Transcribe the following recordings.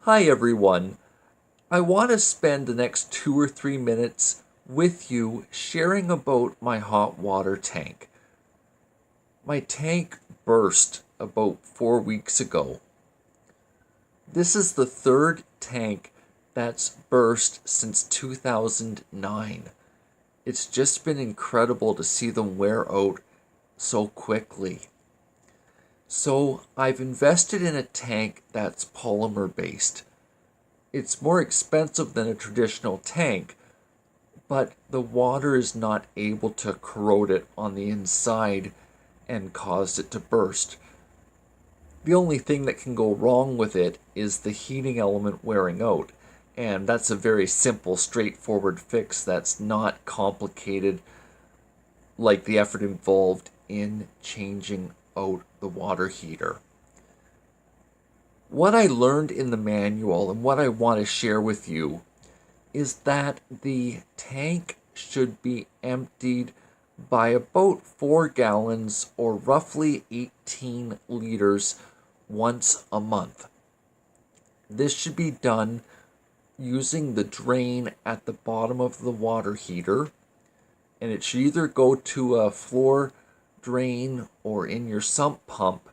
Hi everyone. I want to spend the next 2 or 3 minutes with you sharing about my hot water tank. My tank burst about 4 weeks ago. This is the third tank that's burst since 2009. It's just been incredible to see them wear out so quickly. So I've invested in a tank that's polymer based. It's more expensive than a traditional tank, but the water is not able to corrode it on the inside and cause it to burst. The only thing that can go wrong with it is the heating element wearing out, and that's a very simple, straightforward fix that's not complicated like the effort involved in changing out the water heater. What I learned in the manual and what I want to share with you is that the tank should be emptied by about 4 gallons or roughly 18 liters once a month. This should be done using the drain at the bottom of the water heater, and it should either go to a floor drain or in your sump pump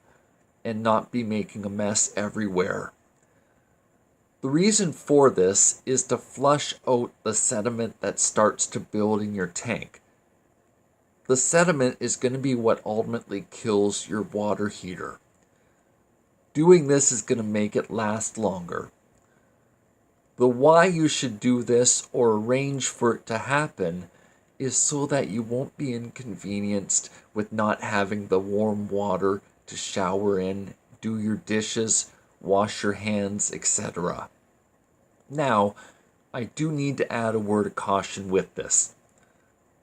and not be making a mess everywhere. The reason for this is to flush out the sediment that starts to build in your tank. The sediment is going to be what ultimately kills your water heater. Doing this is going to make it last longer. The why you should do this or arrange for it to happen is so that you won't be inconvenienced with not having the warm water to shower in, do your dishes, wash your hands, etc. Now, I do need to add a word of caution with this.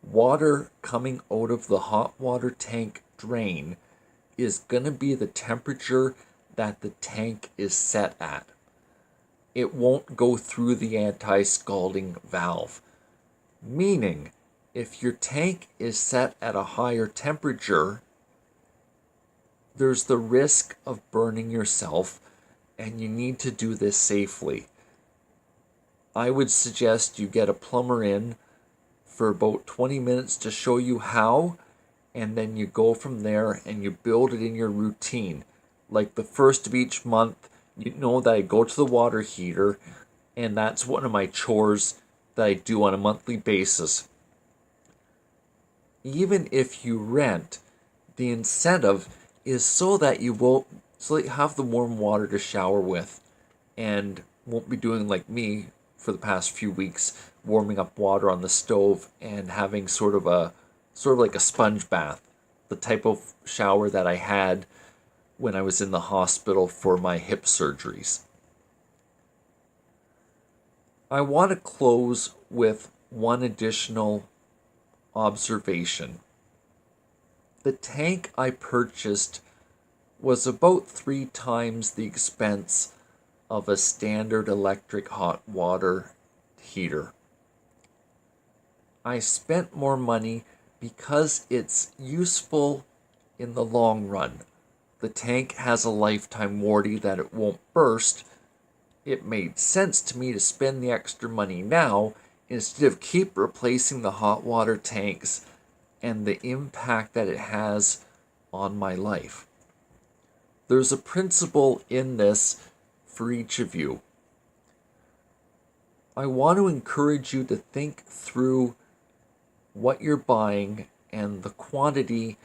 Water coming out of the hot water tank drain is going to be the temperature that the tank is set at. It won't go through the anti-scalding valve. Meaning, if your tank is set at a higher temperature, there's the risk of burning yourself, and you need to do this safely. I would suggest you get a plumber in for about 20 minutes to show you how, and then you go from there and you build it in your routine. Like the first of each month, you know that I go to the water heater, and that's one of my chores that I do on a monthly basis. Even if you rent, the incentive is so that you have the warm water to shower with, and won't be doing like me for the past few weeks, warming up water on the stove and having sort of like a sponge bath, the type of shower that I had when I was in the hospital for my hip surgeries. I want to close with one additional observation. The tank I purchased was about 3 times the expense of a standard electric hot water heater. I spent more money because it's useful in the long run. The tank has a lifetime warranty that it won't burst. It made sense to me to spend the extra money now instead of keep replacing the hot water tanks and the impact that it has on my life. There's a principle in this for each of you. I want to encourage you to think through what you're buying and the quantity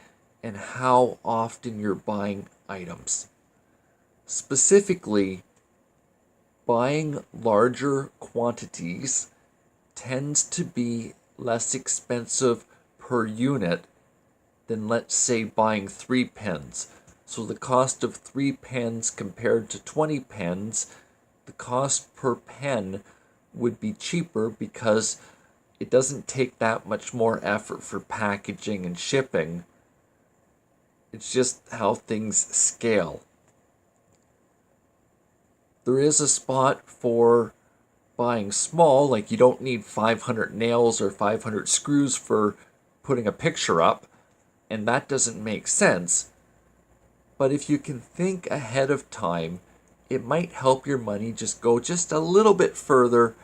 and how often you're buying items. Specifically, buying larger quantities tends to be less expensive per unit than, let's say, buying 3 pens. So the cost of 3 pens compared to 20 pens, the cost per pen would be cheaper because it doesn't take that much more effort for packaging and shipping. It's just how things scale. There is a spot for buying small, like you don't need 500 nails or 500 screws for putting a picture up, and that doesn't make sense. But if you can think ahead of time, it might help your money just go just a little bit further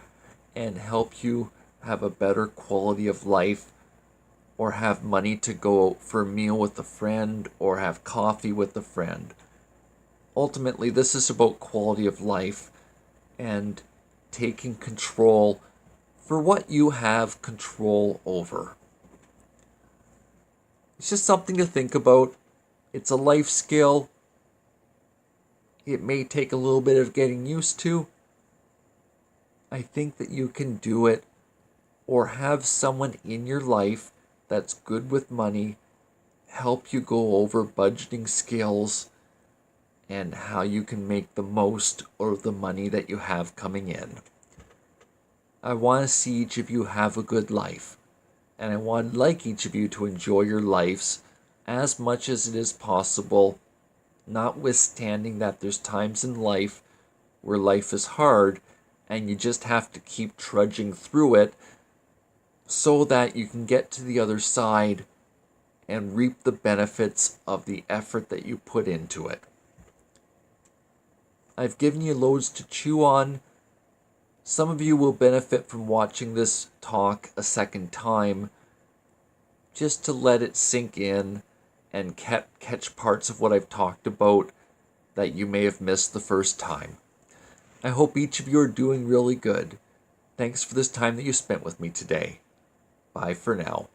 and help you have a better quality of life, or have money to go out for a meal with a friend or have coffee with a friend. Ultimately, this is about quality of life and taking control for what you have control over. It's just something to think about. It's a life skill. It may take a little bit of getting used to. I think that you can do it, or have someone in your life that's good with money help you go over budgeting skills and how you can make the most of the money that you have coming in. I want to see each of you have a good life, and I would like each of you to enjoy your lives as much as it is possible, notwithstanding that there's times in life where life is hard and you just have to keep trudging through it so that you can get to the other side and reap the benefits of the effort that you put into it. I've given you loads to chew on. Some of you will benefit from watching this talk a second time, just to let it sink in and catch parts of what I've talked about that you may have missed the first time. I hope each of you are doing really good. Thanks for this time that you spent with me today. Bye for now.